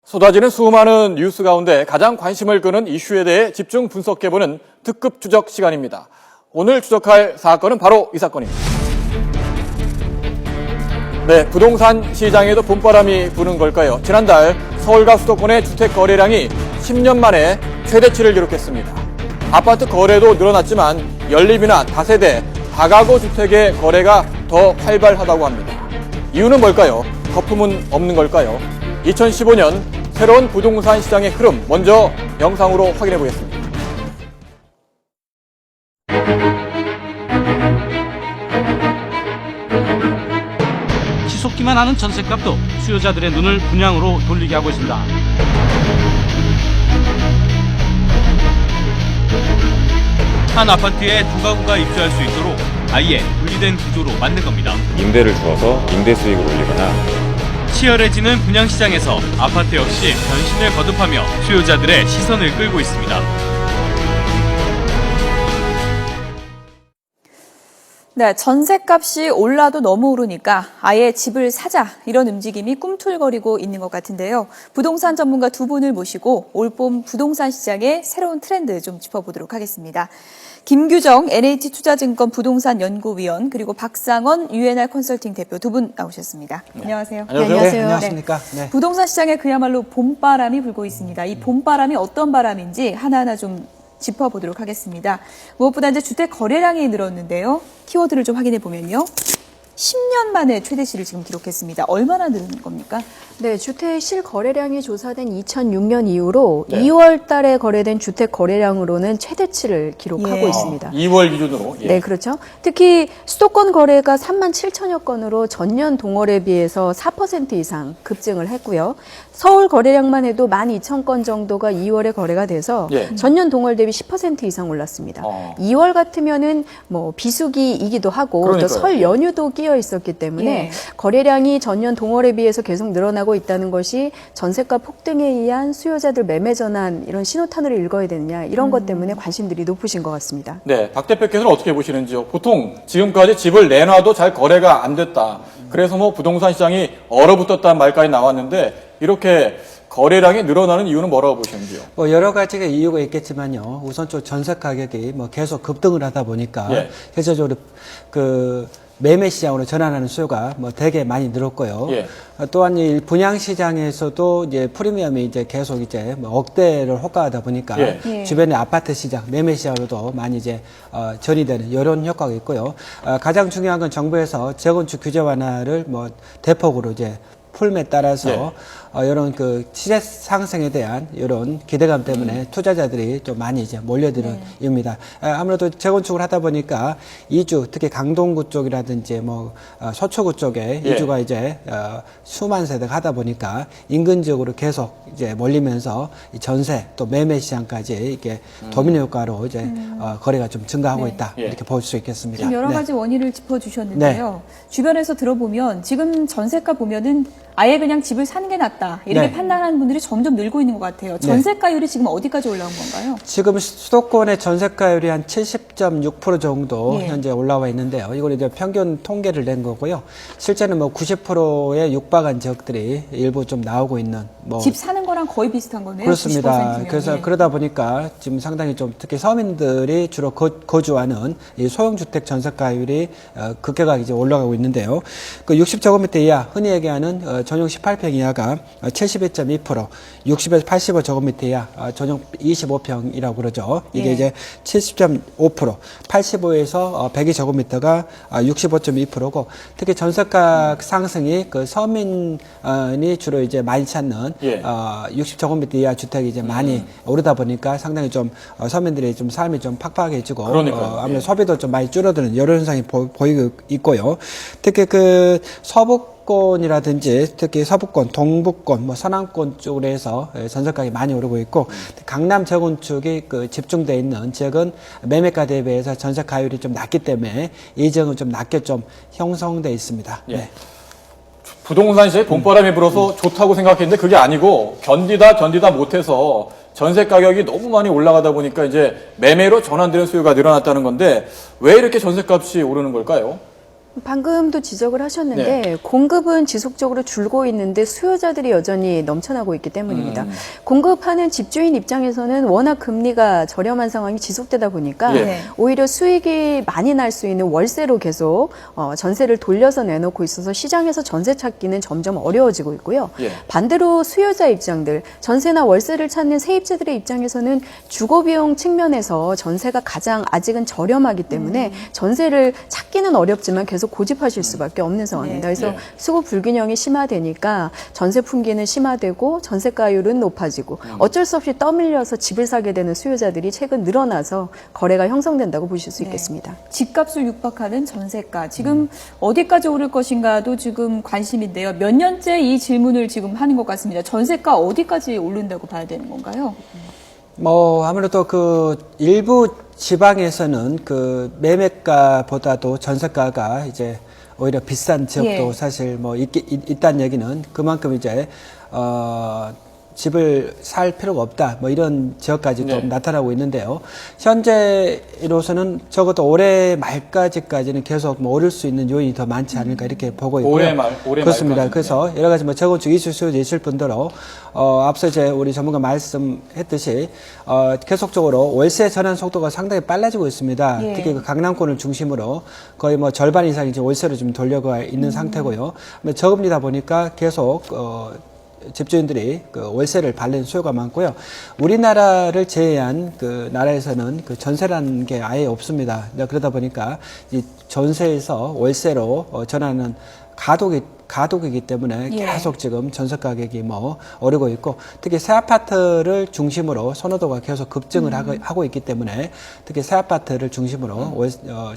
쏟아지는 수많은 뉴스 가운데 가장 관심을 끄는 이슈에 대해 집중 분석해보는 특급 추적 시간입니다. 오늘 추적할 사건은 바로 이 사건입니다. 네, 부동산 시장에도 봄바람이 부는 걸까요? 지난달 서울과 수도권의 주택 거래량이 10년 만에 최대치를 기록했습니다. 아파트 거래도 늘어났지만 연립이나 다세대, 다가구 주택의 거래가 더 활발하다고 합니다. 이유는 뭘까요? 거품은 없는 걸까요? 2015년 새로운 부동산 시장의 흐름, 먼저 영상으로 확인해 보겠습니다. 치솟기만 하는 전셋값도 수요자들의 눈을 분양으로 돌리게 하고 있습니다. 한 아파트에 두 가구가 입주할 수 있도록 아예 분리된 구조로 만든 겁니다. 임대를 주어서 임대 수익을 올리거나 치열해지는 분양시장에서 아파트 역시 변신을 거듭하며 수요자들의 시선을 끌고 있습니다. 네, 전셋값이 올라도 너무 오르니까 아예 집을 사자 이런 움직임이 꿈틀거리고 있는 것 같은데요. 부동산 전문가 두 분을 모시고 올봄 부동산 시장의 새로운 트렌드 좀 짚어보도록 하겠습니다. 김규정 NH투자증권 부동산연구위원 그리고 박상원 UNR 컨설팅 대표 두 분 나오셨습니다. 네. 안녕하세요. 안녕하세요. 네, 안녕하십니까. 네. 부동산 시장에 그야말로 봄바람이 불고 있습니다. 이 봄바람이 어떤 바람인지 하나하나 좀 짚어보도록 하겠습니다. 무엇보다 이제 주택 거래량이 늘었는데요. 키워드를 좀 확인해 보면요. 10년 만에 최대치를 지금 기록했습니다. 얼마나 늘은 겁니까? 네, 주택 실거래량이 조사된 2006년 이후로 네. 2월 달에 거래된 주택 거래량으로는 최대치를 기록하고 있습니다. 2월 기준으로. 예. 네, 그렇죠. 특히 수도권 거래가 3만 7천여 건으로 전년 동월에 비해서 4% 이상 급증을 했고요. 서울 거래량만 해도 12,000건 정도가 2월에 거래가 돼서 예. 전년 동월 대비 10% 이상 올랐습니다. 2월 같으면은 뭐 비수기이기도 하고 그러니까요. 또 설 연휴도 끼어 있었기 때문에 예. 거래량이 전년 동월에 비해서 계속 늘어나고 있다는 것이 전세가 폭등에 의한 수요자들 매매 전환 이런 신호탄으로 읽어야 되느냐 이런 것 때문에 관심들이 높으신 것 같습니다. 네, 박 대표께서는 어떻게 보시는지요? 보통 지금까지 집을 내놔도 잘 거래가 안 됐다. 그래서 뭐 부동산 시장이 얼어붙었다는 말까지 나왔는데 이렇게 거래량이 늘어나는 이유는 뭐라고 보시는지요? 여러 가지가 이유가 있겠지만요. 우선 좀 전세 가격이 계속 급등을 하다 보니까 예. 대체적으로 그 매매 시장으로 전환하는 수요가 되게 많이 늘었고요. 예. 또한 이 분양 시장에서도 이제 프리미엄이 이제 계속 이제 억대를 호가하다 보니까 예. 예. 주변의 아파트 시장, 매매 시장으로도 많이 이제 전이되는 이런 효과가 있고요. 가장 중요한 건 정부에서 재건축 규제 완화를 대폭으로 이제 풀에 따라서 예. 이런 그 시세 상승에 대한 이런 기대감 때문에 투자자들이 좀 많이 이제 몰려드는 이유입니다. 아무래도 재건축을 하다 보니까 이주, 특히 강동구 쪽이라든지 서초구 쪽에 예. 이주가 이제 수만 세대가 하다 보니까 인근 지역으로 계속 이제 몰리면서 이 전세 또 매매 시장까지 이게 도미노 효과로 이제 거래가 좀 증가하고 네. 있다 예. 이렇게 볼 수 있겠습니다. 지금 여러 네. 가지 원인을 짚어주셨는데요. 주변에서 들어보면 지금 전세가 보면은 아예 그냥 집을 사는 게 낫다. 이렇게 네. 판단하는 분들이 점점 늘고 있는 것 같아요. 전세가율이 지금 어디까지 올라온 건가요? 지금 수도권의 전세가율이 한 70.6% 정도 예. 현재 올라와 있는데요. 이걸 이제 평균 통계를 낸 거고요. 실제는 90%에 육박한 지역들이 일부 좀 나오고 있는 집 사는 거랑 거의 비슷한 거네요. 그렇습니다. 90%면. 그래서 예. 그러다 보니까 지금 상당히 좀 특히 서민들이 주로 거주하는 이 소형주택 전세가율이 급격하게 이제 올라가고 있는데요. 그 60제곱미터 이하 흔히 얘기하는 전용 18평 이하가 72.2%, 60에서 85제곱미터 이하 전용 25평이라고 그러죠. 이게 예. 이제 70.5%, 85에서 102제곱미터가 65.2%고 특히 전세가 상승이 그 서민이 주로 이제 많이 찾는 예. 60제곱미터 이하 주택이 이제 많이 오르다 보니까 상당히 좀 서민들의 좀 삶이 좀 팍팍해지고 그러니까요. 아무래도 예. 소비도 좀 많이 줄어드는 이런 현상이 보이고 있고요. 특히 그 서북권이라든지 특히 서북권, 동북권, 서남권 쪽으로 해서 전세가격이 많이 오르고 있고 강남 재건축이 그 집중돼 있는 지역은 매매가 대비해서 전세가율이 좀 낮기 때문에 이 지역은 좀 낮게 좀 형성돼 있습니다. 예. 네. 부동산 시장에 봄바람이 불어서 좋다고 생각했는데 그게 아니고 견디다 못해서 전세 가격이 너무 많이 올라가다 보니까 이제 매매로 전환되는 수요가 늘어났다는 건데 왜 이렇게 전세값이 오르는 걸까요? 방금도 지적을 하셨는데 공급은 지속적으로 줄고 있는데 수요자들이 여전히 넘쳐나고 있기 때문입니다. 공급하는 집주인 입장에서는 워낙 금리가 저렴한 상황이 지속되다 보니까 오히려 수익이 많이 날 수 있는 월세로 계속 전세를 돌려서 내놓고 있어서 시장에서 전세 찾기는 점점 어려워지고 있고요. 반대로 수요자 입장들, 전세나 월세를 찾는 세입자들의 입장에서는 주거비용 측면에서 전세가 가장 아직은 저렴하기 때문에 전세를 찾기는 어렵지만 계속 고집하실 수밖에 없는 상황입니다. 그래서 수급 불균형이 심화되니까 전세 품귀는 심화되고 전세가율은 높아지고 어쩔 수 없이 떠밀려서 집을 사게 되는 수요자들이 최근 늘어나서 거래가 형성된다고 보실 수 있겠습니다. 집값을 육박하는 전세가 지금 어디까지 오를 것인가도 지금 관심인데요. 몇 년째 이 질문을 지금 하는 것 같습니다. 전세가 어디까지 오른다고 봐야 되는 건가요? 아무래도 그 일부 지방에서는 그 매매가보다도 전세가가 이제 오히려 비싼 지역도 사실 있다는 얘기는 그만큼 이제, 집을 살 필요가 없다. 이런 지역까지 좀 나타나고 있는데요. 현재로서는 적어도 올해 말까지는 계속 오를 수 있는 요인이 더 많지 않을까 이렇게 보고 있고요. 올해 그렇습니다. 말까지. 그래서 여러 가지 재건축 이슈 수요도 있을 뿐더러 앞서 이제 우리 전문가 말씀했듯이 계속적으로 월세 전환 속도가 상당히 빨라지고 있습니다. 특히 그 강남권을 중심으로 거의 절반 이상이 지금 월세로 좀 돌려가 있는 상태고요. 저금리다 보니까 계속 집주인들이 그 월세를 받는 수요가 많고요. 우리나라를 제외한 그 나라에서는 그 전세라는 게 아예 없습니다. 그러다 보니까 이 전세에서 월세로 전하는 가독이기 때문에 계속 지금 전세 가격이 오르고 있고 특히 새 아파트를 중심으로 선호도가 계속 급증을 하고 있기 때문에 특히 새 아파트를 중심으로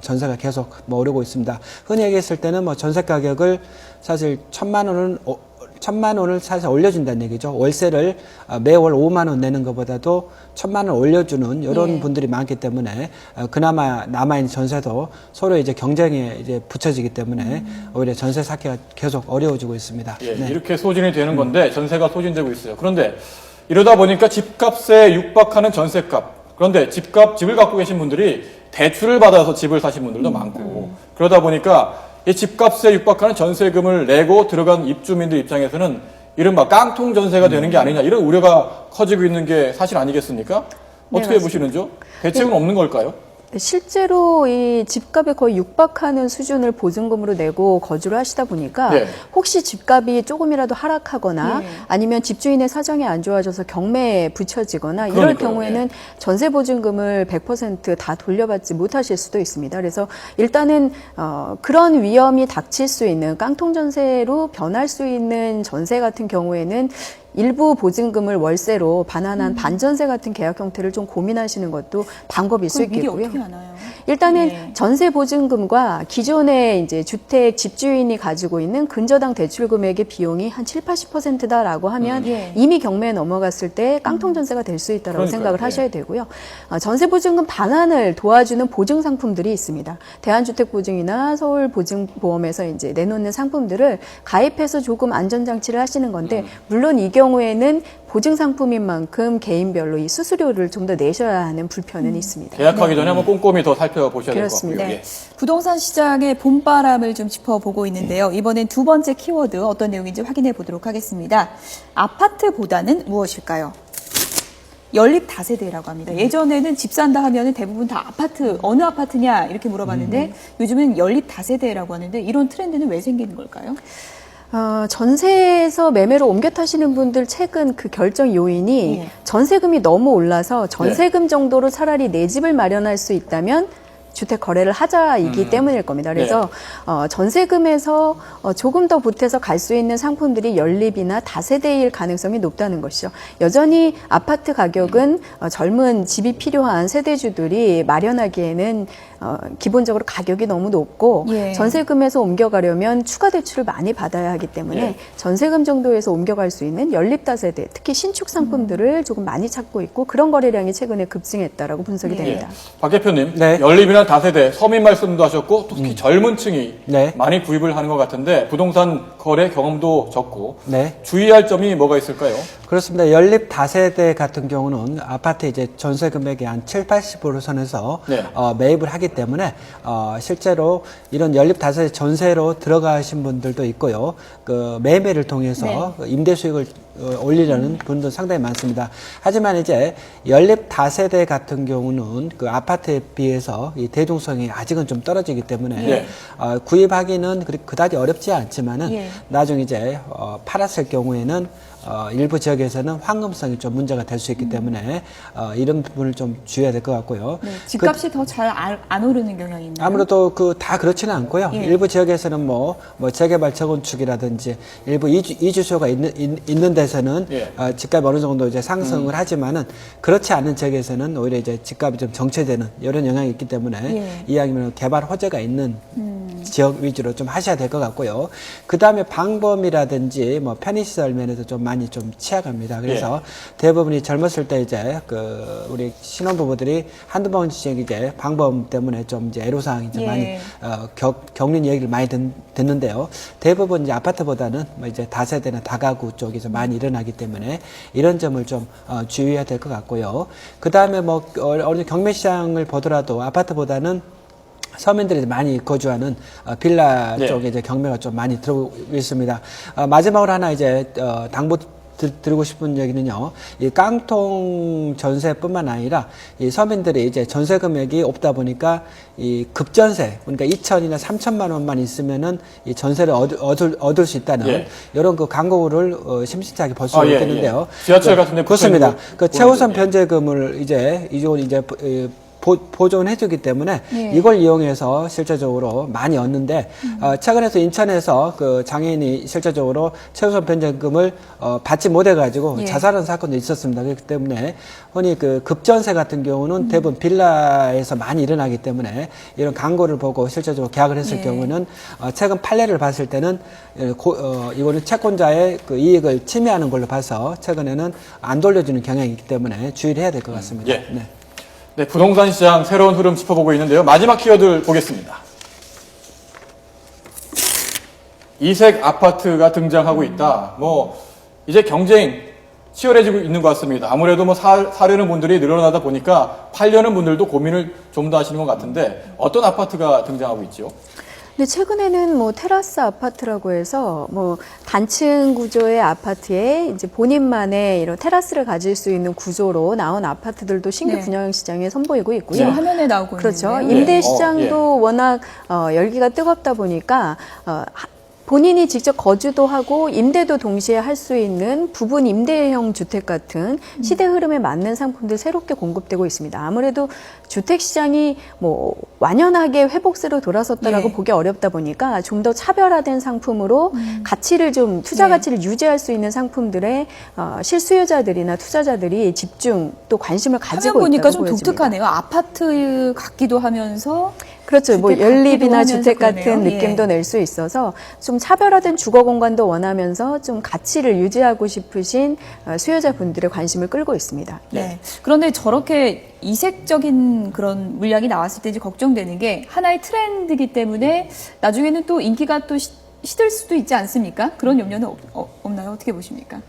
전세가 계속 오르고 있습니다. 흔히 얘기했을 때는 전세 가격을 사실 1,000만 원을 사실 올려준다는 얘기죠. 월세를 매월 5만 원 내는 것보다도 1,000만 원 올려주는 이런 분들이 많기 때문에 그나마 남아있는 전세도 서로 이제 경쟁에 이제 붙여지기 때문에 오히려 전세 사기가 계속 어려워지고 있습니다. 이렇게 소진이 되는 건데 전세가 소진되고 있어요. 그런데 이러다 보니까 집값에 육박하는 전세값. 그런데 집을 갖고 계신 분들이 대출을 받아서 집을 사신 분들도 많고 그러다 보니까 이 집값에 육박하는 전세금을 내고 들어간 입주민들 입장에서는 이른바 깡통 전세가 되는 게 아니냐 이런 우려가 커지고 있는 게 사실 아니겠습니까? 어떻게 보시는지요? 대책은 없는 걸까요? 실제로 이 집값에 거의 육박하는 수준을 보증금으로 내고 거주를 하시다 보니까 혹시 집값이 조금이라도 하락하거나 아니면 집주인의 사정이 안 좋아져서 경매에 붙여지거나 이럴 경우에는 전세 보증금을 100% 다 돌려받지 못하실 수도 있습니다. 그래서 일단은 그런 위험이 닥칠 수 있는 깡통 전세로 변할 수 있는 전세 같은 경우에는 일부 보증금을 월세로 반환한 반전세 같은 계약 형태를 좀 고민하시는 것도 방법일 수 있겠고요. 미리 어떻게 하나요? 일단은 전세 보증금과 기존의 이제 주택 집주인이 가지고 있는 근저당 대출 금액의 비용이 한 7-80%다라고 하면 이미 경매에 넘어갔을 때 깡통 전세가 될 수 있다라고 생각을 하셔야 되고요. 전세 보증금 반환을 도와주는 보증 상품들이 있습니다. 대한주택보증이나 서울보증보험에서 이제 내놓는 상품들을 가입해서 조금 안전장치를 하시는 건데 물론 이 경우에는 보증 상품인 만큼 개인별로 이 수수료를 좀 더 내셔야 하는 불편은 있습니다. 계약하기 전에 한번 꼼꼼히 더 살펴보셔야 될 것 같고요. 그렇습니다. 부동산 시장의 봄바람을 좀 짚어보고 있는데요. 이번엔 두 번째 키워드 어떤 내용인지 확인해 보도록 하겠습니다. 아파트보다는 무엇일까요? 연립 다세대라고 합니다. 예전에는 집 산다 하면은 대부분 다 아파트, 어느 아파트냐 이렇게 물어봤는데 요즘은 연립 다세대라고 하는데 이런 트렌드는 왜 생기는 걸까요? 전세에서 매매로 옮겨 타시는 분들 최근 그 결정 요인이 전세금이 너무 올라서 전세금 정도로 차라리 내 집을 마련할 수 있다면 주택 거래를 하자이기 때문일 겁니다. 그래서 전세금에서 조금 더 보태서 갈 수 있는 상품들이 연립이나 다세대일 가능성이 높다는 것이죠. 여전히 아파트 가격은 젊은 집이 필요한 세대주들이 마련하기에는 기본적으로 가격이 너무 높고 전세금에서 옮겨가려면 추가 대출을 많이 받아야 하기 때문에 전세금 정도에서 옮겨갈 수 있는 연립 다세대, 특히 신축 상품들을 조금 많이 찾고 있고 그런 거래량이 최근에 급증했다라고 분석이 됩니다. 박 대표님, 연립이나 다세대 서민 말씀도 하셨고 또 특히 젊은 층이 네. 많이 구입을 하는 것 같은데 부동산 거래 경험도 적고 네. 주의할 점이 뭐가 있을까요? 그렇습니다. 연립 다세대 같은 경우는 아파트 이제 전세 금액의 한 7, 80% 선에서 네. 매입을 하기 때문에 실제로 이런 연립 다세대 전세로 들어가신 분들도 있고요. 그 매매를 통해서 그 임대 수익을 올리려는 분도 상당히 많습니다. 하지만 이제 연립 다세대 같은 경우는 그 아파트에 비해서 이 대중성이 아직은 좀 떨어지기 때문에 예. 구입하기는 그다지 어렵지 않지만은 예. 나중에 이제 팔았을 경우에는 일부 지역에서는 황금성이 좀 문제가 될 수 있기 때문에 이런 부분을 좀 주의해야 될 것 같고요. 네, 집값이 더 잘 안 오르는 경향이 있나요? 아무래도 다 그렇지는 않고요. 예. 일부 지역에서는 뭐 재개발 재건축이라든지 일부 이주 수요가 있는 데서는 예. 집값이 어느 정도 이제 상승을 하지만은 그렇지 않은 지역에서는 오히려 이제 집값이 좀 정체되는 이런 영향이 있기 때문에 예. 이왕이면 개발 호재가 있는 지역 위주로 좀 하셔야 될 것 같고요. 그 다음에 방범이라든지 뭐 편의시설 면에서 좀 많이 좀 취약합니다. 그래서 대부분이 젊었을 때 이제 우리 신혼부부들이 한두 번씩 이제 방범 때문에 좀 이제 애로사항이 이제 예. 많이 겪는 얘기를 많이 듣는데요. 대부분 이제 아파트보다는 뭐 이제 다세대나 다가구 쪽에서 많이 일어나기 때문에 이런 점을 좀 주의해야 될 것 같고요. 그 다음에 뭐 어느 경매 시장을 보더라도 아파트보다는 서민들이 많이 거주하는 빌라 네. 쪽에 이제 경매가 좀 많이 들어오고 있습니다. 마지막으로 하나 이제 드리고 싶은 얘기는요. 이 깡통 전세뿐만 아니라 이 서민들이 이제 전세 금액이 없다 보니까 이 급전세, 그러니까 2천이나 3천만 원만 있으면은 이 전세를 얻을 수 있다는 예. 이런 그 광고를 심심찮게 볼 수 예, 있겠는데요. 예. 지하철 같은 데 그렇습니다. 붙여있는 그 최우선 보는데, 변제금을 이쪽은 이제 보존해주기 때문에 예. 이걸 이용해서 실제적으로 많이 얻는데 최근에서 인천에서 그 장애인이 실제적으로 최우선 변제금을 받지 못해가지고 예. 자살한 사건도 있었습니다. 그렇기 때문에 흔히 그 급전세 같은 경우는 대부분 빌라에서 많이 일어나기 때문에 이런 광고를 보고 실제적으로 계약을 했을 예. 경우는 최근 판례를 봤을 때는 이거는 채권자의 그 이익을 침해하는 걸로 봐서 최근에는 안 돌려주는 경향이 있기 때문에 주의를 해야 될 것 같습니다. 예. 네, 부동산 시장 새로운 흐름 짚어보고 있는데요. 마지막 키워드 보겠습니다. 이색 아파트가 등장하고 있다. 뭐 이제 경쟁 치열해지고 있는 것 같습니다. 아무래도 뭐 사려는 분들이 늘어나다 보니까 팔려는 분들도 고민을 좀 더 하시는 것 같은데 어떤 아파트가 등장하고 있죠? 근데 최근에는 뭐 테라스 아파트라고 해서 뭐 단층 구조의 아파트에 이제 본인만의 이런 테라스를 가질 수 있는 구조로 나온 아파트들도 신규 네. 분양 시장에 선보이고 있고요. 지금 화면에 나오고 그렇죠. 있는데요. 임대 시장도 워낙 열기가 뜨겁다 보니까 본인이 직접 거주도 하고 임대도 동시에 할 수 있는 부분 임대형 주택 같은 시대 흐름에 맞는 상품들 새롭게 공급되고 있습니다. 아무래도 주택 시장이 뭐 완연하게 회복세로 돌아섰다라고 예. 보기 어렵다 보니까 좀 더 차별화된 상품으로 가치를 좀 투자 네. 가치를 유지할 수 있는 상품들에 실수요자들이나 투자자들이 집중 또 관심을 화면 가지고 보니까 있다고 좀 보여집니다. 독특하네요. 아파트 같기도 하면서 그렇죠. 뭐 주택 연립이나 같기도 주택 하면서 같은 그러네요. 느낌도 예. 낼 수 있어서 좀 차별화된 주거 공간도 원하면서 좀 가치를 유지하고 싶으신 수요자분들의 관심을 끌고 있습니다. 네. 그런데 저렇게 이색적인 그런 물량이 나왔을 때 이제 걱정되는 게 하나의 트렌드이기 때문에 나중에는 또 인기가 또 시들 수도 있지 않습니까? 그런 염려는 없나요? 어떻게 보십니까?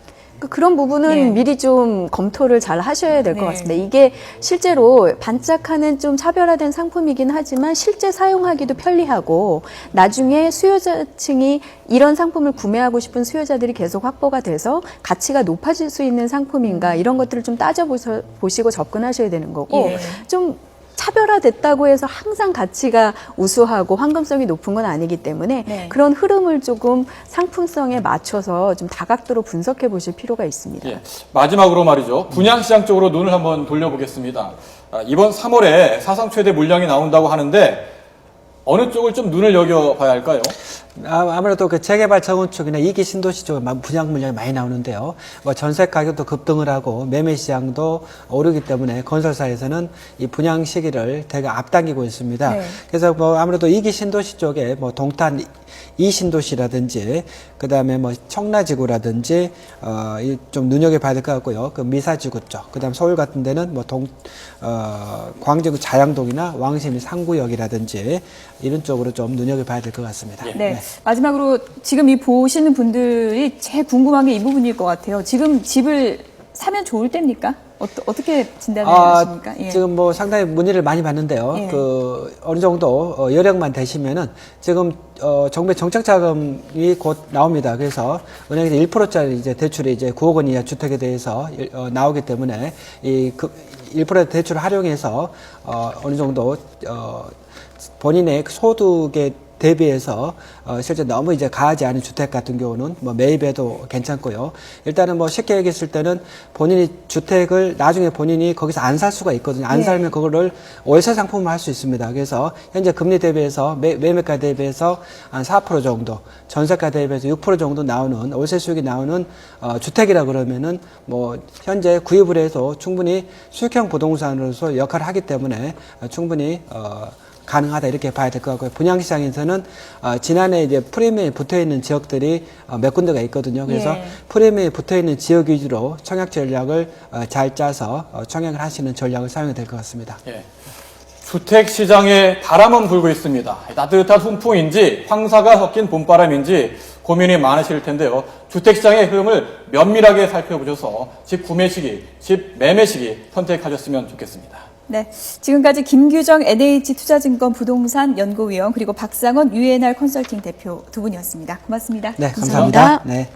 그런 부분은 예. 미리 좀 검토를 잘 하셔야 될 것 네. 같습니다. 이게 실제로 반짝하는 좀 차별화된 상품이긴 하지만 실제 사용하기도 편리하고 나중에 수요자층이 이런 상품을 구매하고 싶은 수요자들이 계속 확보가 돼서 가치가 높아질 수 있는 상품인가 이런 것들을 좀 따져보시고 접근하셔야 되는 거고 예. 좀 차별화됐다고 해서 항상 가치가 우수하고 황금성이 높은 건 아니기 때문에 네. 그런 흐름을 조금 상품성에 맞춰서 좀 다각도로 분석해 보실 필요가 있습니다. 예. 마지막으로 말이죠. 분양시장 쪽으로 눈을 한번 돌려보겠습니다. 이번 3월에 사상 최대 물량이 나온다고 하는데 어느 쪽을 좀 눈을 여겨봐야 할까요? 아무래도 그 재개발 재건축이나 2기 신도시 쪽에 분양 물량이 많이 나오는데요. 뭐 전세 가격도 급등을 하고 매매 시장도 오르기 때문에 건설사에서는 이 분양 시기를 되게 앞당기고 있습니다. 네. 그래서 뭐 아무래도 2기 신도시 쪽에 뭐 동탄 2신도시라든지 그다음에 뭐 청라지구라든지 좀 눈여겨봐야 될 것 같고요. 그 미사지구 쪽, 그다음 서울 같은 데는 뭐 광진구 자양동이나 왕십리 상구역이라든지 이런 쪽으로 좀 눈여겨봐야 될 것 같습니다. 네. 마지막으로 지금 이 보시는 분들이 제일 궁금한 게 이 부분일 것 같아요. 지금 집을 사면 좋을 때입니까? 어떻게 진단을 하십니까? 예. 지금 뭐 상당히 문의를 많이 받는데요. 예. 그 어느 정도 여력만 되시면은 지금 정부의 정책 자금이 곧 나옵니다. 그래서 은행에서 1%짜리 이제 대출이 이제 9억 원 이하 주택에 대해서 나오기 때문에 이 1% 대출을 활용해서 어느 정도 본인의 소득에 대비해서 실제 너무 이제 가하지 않은 주택 같은 경우는 뭐 매입해도 괜찮고요. 일단은 뭐 쉽게 얘기했을 때는 본인이 주택을 나중에 본인이 거기서 안 살 수가 있거든요. 안 네. 살면 그거를 월세 상품을 할 수 있습니다. 그래서 현재 금리 대비해서 매매가 대비해서 한 4% 정도, 전세가 대비해서 6% 정도 나오는 월세 수익이 나오는 주택이라 그러면은 뭐 현재 구입을 해서 충분히 수익형 부동산으로서 역할을 하기 때문에 충분히 가능하다 이렇게 봐야 될 것 같고요. 분양시장에서는 지난해 이제 프리미엄에 붙어있는 지역들이 몇 군데가 있거든요. 그래서 예. 프리미엄에 붙어있는 지역 위주로 청약 전략을 잘 짜서 청약을 하시는 전략을 사용해야 될 것 같습니다. 예. 주택 시장에 바람은 불고 있습니다. 따뜻한 훈풍인지 황사가 섞인 봄바람인지 고민이 많으실 텐데요. 주택 시장의 흐름을 면밀하게 살펴보셔서 집 구매 시기, 집 매매 시기 선택하셨으면 좋겠습니다. 네. 지금까지 김규정 NH투자증권 부동산 연구위원 그리고 박상원 UNR 컨설팅 대표 두 분이었습니다. 고맙습니다. 네, 감사합니다. 감사합니다. 네.